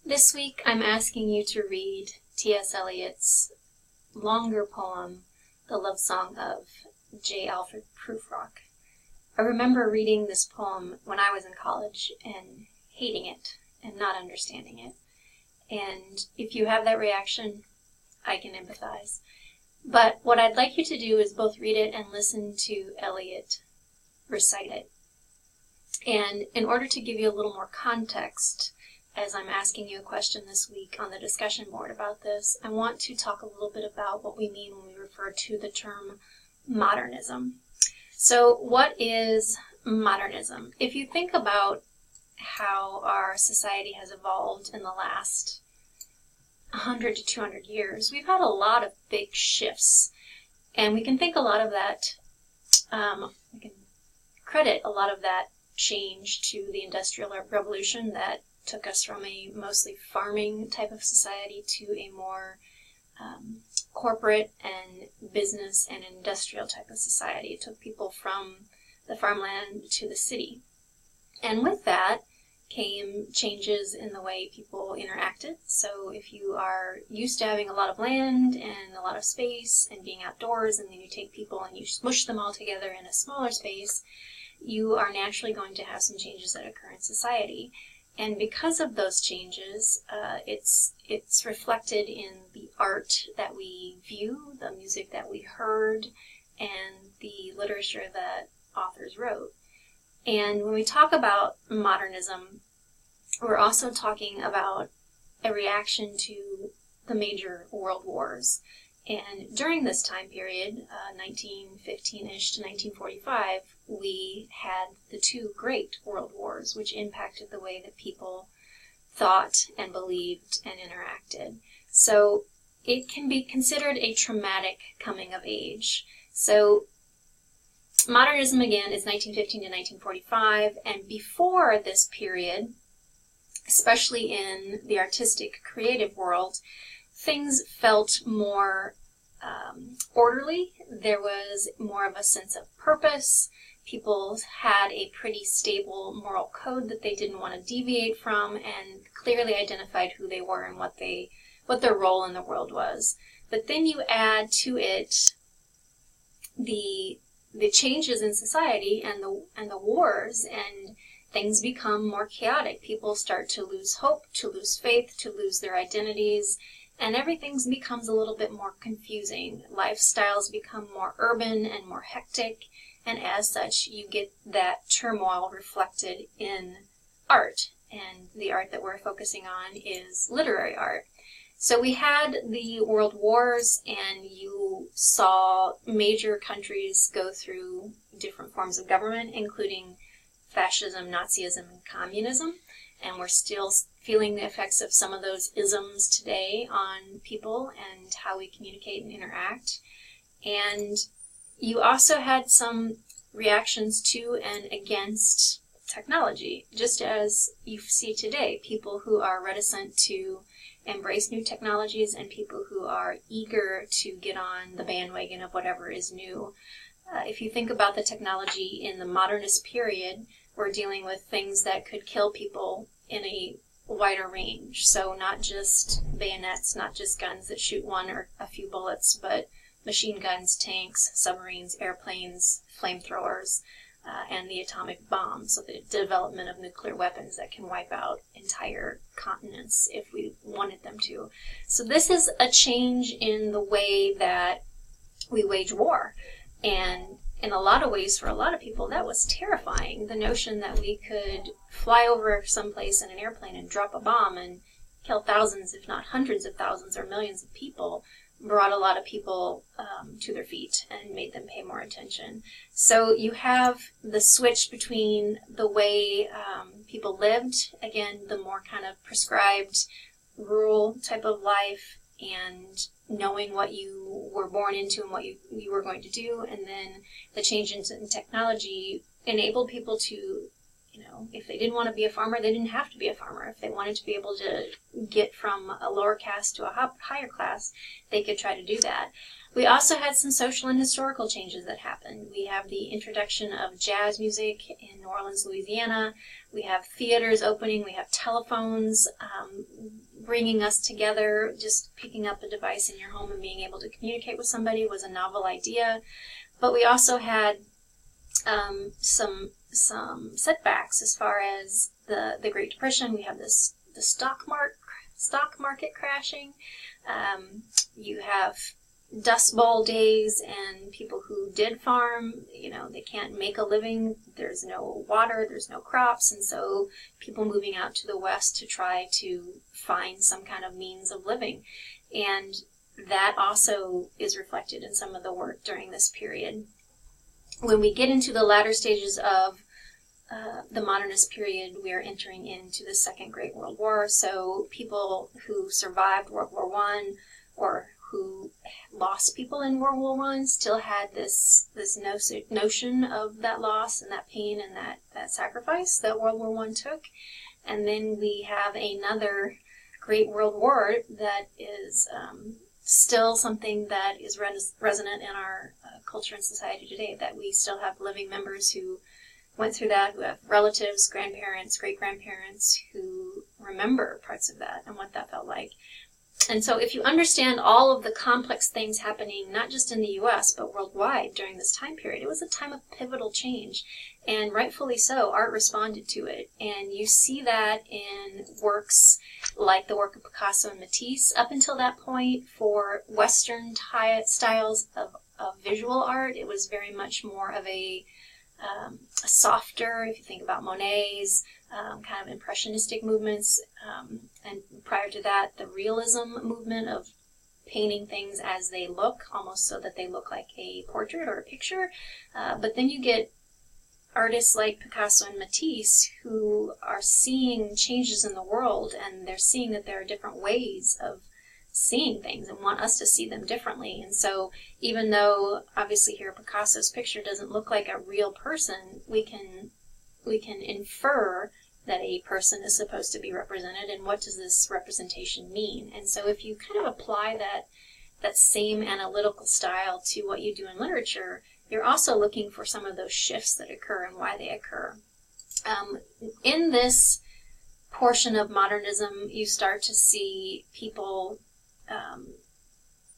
This week I'm asking you to read T.S. Eliot's longer poem, The Love Song of J. Alfred Prufrock. I remember reading this poem when I was in college and hating it and not understanding it. And if you have that reaction, I can empathize. But what I'd like you to do is both read it and listen to Eliot recite it. And in order to give you a little more context, as I'm asking you a question this week on the discussion board about this, I want to talk a little bit about what we mean when we refer to the term modernism. So what is modernism? If you think about how our society has evolved in the last 100 to 200 years, we've had a lot of big shifts. And we can think a lot of that, we can credit a lot of that change to the Industrial Revolution that took us from a mostly farming type of society to a more corporate and business and industrial type of society. It took people from the farmland to the city. And with that came changes in the way people interacted. So if you are used to having a lot of land and a lot of space and being outdoors, and then you take people and you smush them all together in a smaller space, you are naturally going to have some changes that occur in society. And because of those changes, it's reflected in the art that we view, the music that we heard, and the literature that authors wrote. And when we talk about modernism, we're also talking about a reaction to the major world wars. And during this time period, 1915-ish to 1945, we had the two great world wars, which impacted the way that people thought and believed and interacted. So it can be considered a traumatic coming of age. So modernism, again, is 1915 to 1945, and before this period, especially in the artistic, creative world, things felt more orderly. There was more of a sense of purpose. People had a pretty stable moral code that they didn't want to deviate from, and clearly identified who they were and what their role in the world was. But then you add to it the changes in society and the wars, and things become more chaotic. People start to lose hope, to lose faith, to lose their identities, and everything becomes a little bit more confusing. Lifestyles become more urban and more hectic, and as such, you get that turmoil reflected in art. And the art that we're focusing on is literary art. So we had the world wars, and you saw major countries go through different forms of government, including fascism, Nazism, and communism. And we're still feeling the effects of some of those isms today on people and how we communicate and interact. And you also had some reactions to and against technology, just as you see today, people who are reticent to embrace new technologies and people who are eager to get on the bandwagon of whatever is new. If you think about the technology in the modernist period, we're dealing with things that could kill people in a wider range. So not just bayonets, not just guns that shoot one or a few bullets, but machine guns, tanks, submarines, airplanes, flamethrowers, and the atomic bomb. So the development of nuclear weapons that can wipe out entire continents if we wanted them to. So this is a change in the way that we wage war. And in a lot of ways, for a lot of people, that was terrifying. The notion that we could fly over someplace in an airplane and drop a bomb and kill thousands, if not hundreds of thousands or millions of people, brought a lot of people to their feet and made them pay more attention. So you have the switch between the way people lived, again, the more kind of prescribed rural type of life, and knowing what you were born into and what you were going to do, and then the change in technology enabled people to if they didn't want to be a farmer, they didn't have to be a farmer. If they wanted to be able to get from a lower caste to a higher class, they could try to do that. We also had some social and historical changes that happened. We have the introduction of jazz music in New Orleans, Louisiana. We have theaters opening. We have telephones bringing us together. Just picking up a device in your home and being able to communicate with somebody was a novel idea. But we also had some setbacks as far as the Great Depression. We have the stock market crashing. You have Dust Bowl days, and people who did farm, they can't make a living. There's no water, there's no crops, and so people moving out to the West to try to find some kind of means of living. And that also is reflected in some of the work during this period. When we get into the latter stages of the modernist period, we are entering into the Second Great World War. So people who survived World War I or who lost people in World War I still had this notion of that loss and that pain and that sacrifice that World War I took. And then we have another Great World War that is still something that is resonant in our culture and society today, that we still have living members who went through that, who have relatives, grandparents, great-grandparents who remember parts of that and what that felt like. And so if you understand all of the complex things happening, not just in the U.S., but worldwide during this time period, it was a time of pivotal change. And rightfully so, art responded to it. And you see that in works like the work of Picasso and Matisse. Up until that point, for Western styles of visual art, it was very much more of a softer, if you think about Monet's kind of impressionistic movements, and prior to that, the realism movement of painting things as they look, almost so that they look like a portrait or a picture. But then you get artists like Picasso and Matisse who are seeing changes in the world, and they're seeing that there are different ways of seeing things and want us to see them differently. And so even though obviously here Picasso's picture doesn't look like a real person, we can infer that a person is supposed to be represented, and what does this representation mean? And so if you kind of apply that same analytical style to what you do in literature, you're also looking for some of those shifts that occur and why they occur. In this portion of modernism, you start to see people,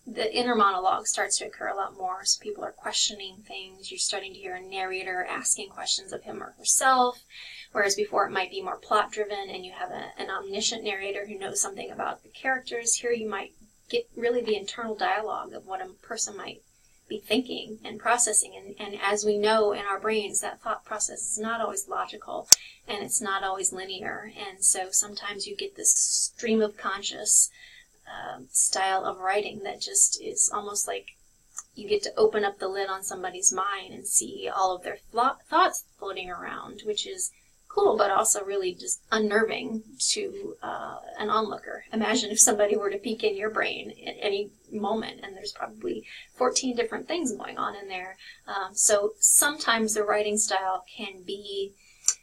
the inner monologue starts to occur a lot more, so people are questioning things. You're starting to hear a narrator asking questions of him or herself, whereas before it might be more plot-driven and you have an omniscient narrator who knows something about the characters. Here you might get really the internal dialogue of what a person might be thinking and processing. And as we know in our brains, that thought process is not always logical and it's not always linear. And so sometimes you get this stream of conscious style of writing that just is almost like you get to open up the lid on somebody's mind and see all of their thoughts floating around, which is cool, but also really just unnerving to an onlooker. Imagine if somebody were to peek in your brain at any moment, and there's probably 14 different things going on in there. So sometimes the writing style can be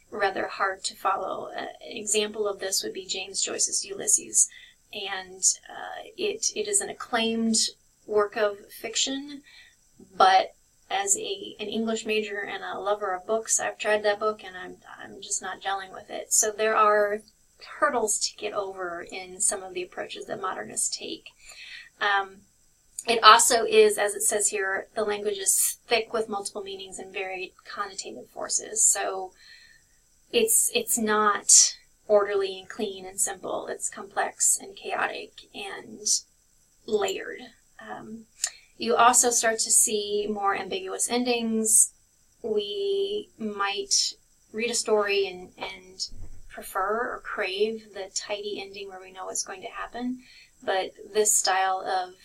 rather hard to follow. An example of this would be James Joyce's Ulysses. And it is an acclaimed work of fiction, but as an English major and a lover of books, I've tried that book and I'm just not gelling with it. So there are hurdles to get over in some of the approaches that modernists take. It also is, as it says here, the language is thick with multiple meanings and varied connotative forces. So it's not orderly and clean and simple. It's complex and chaotic and layered. You also start to see more ambiguous endings. We might read a story and prefer or crave the tidy ending where we know what's going to happen, but this style of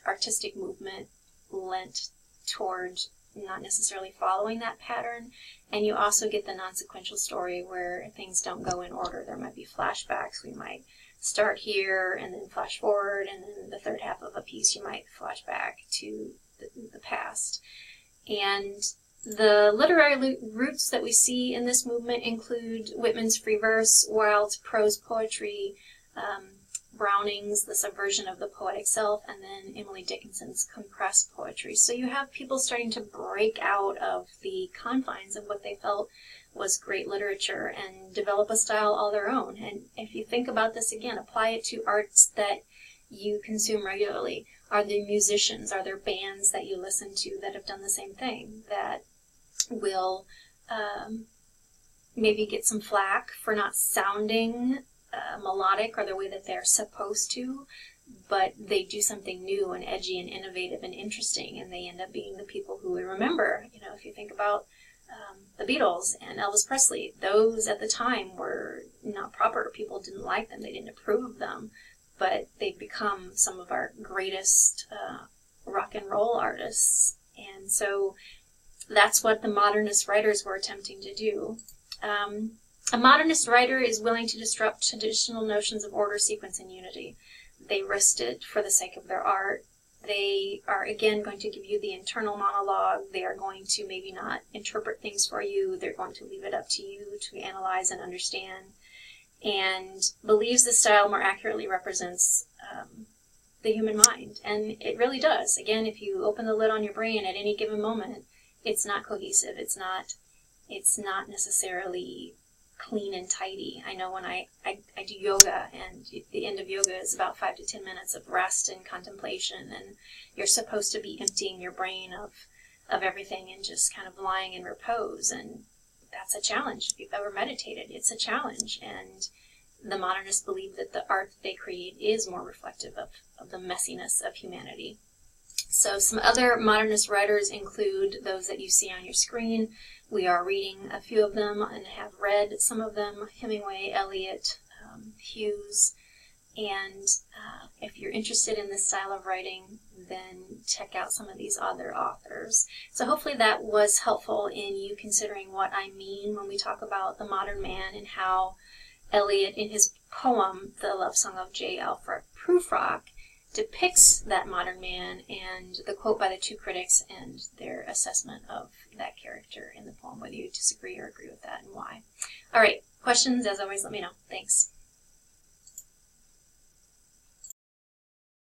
artistic movement lent toward not necessarily following that pattern. And you also get the non-sequential story where things don't go in order. There might be flashbacks. We might start here and then flash forward, and then the third half of a piece you might flash back to the past. And The literary roots that we see in this movement include Whitman's free verse, Wilde's prose poetry, Browning's The Subversion of the Poetic Self, and then Emily Dickinson's compressed poetry. So you have people starting to break out of the confines of what they felt was great literature and develop a style all their own. And if you think about this again, apply it to arts that you consume regularly. Are there musicians, are there bands that you listen to that have done the same thing, that will maybe get some flack for not sounding melodic or the way that they're supposed to, but they do something new and edgy and innovative and interesting, and they end up being the people who we remember. You know, if you think about the Beatles and Elvis Presley, those at the time were not proper. People didn't like them, they didn't approve of them, but they've become some of our greatest rock and roll artists. And so that's what the Modernist writers were attempting to do. A Modernist writer is willing to disrupt traditional notions of order, sequence, and unity. They risked it for the sake of their art. They are, again, going to give you the internal monologue. They are going to maybe not interpret things for you. They're going to leave it up to you to analyze and understand, and believes the style more accurately represents the human mind. And it really does. Again, if you open the lid on your brain at any given moment, it's not cohesive. It's not necessarily clean and tidy. I know when I do yoga, and the end of yoga is about 5 to 10 minutes of rest and contemplation, and you're supposed to be emptying your brain of everything and just kind of lying in repose. And that's a challenge. If you've ever meditated, it's a challenge. And the modernists believe that the art that they create is more reflective of the messiness of humanity. So some other modernist writers include those that you see on your screen. We are reading a few of them and have read some of them: Hemingway, Eliot, Hughes. And if you're interested in this style of writing, then check out some of these other authors. So hopefully that was helpful in you considering what I mean when we talk about the modern man, and how Eliot, in his poem, The Love Song of J. Alfred Prufrock, depicts that modern man, and the quote by the two critics and their assessment of that character in the poem, whether you disagree or agree with that and why. All right, questions, as always, let me know. Thanks.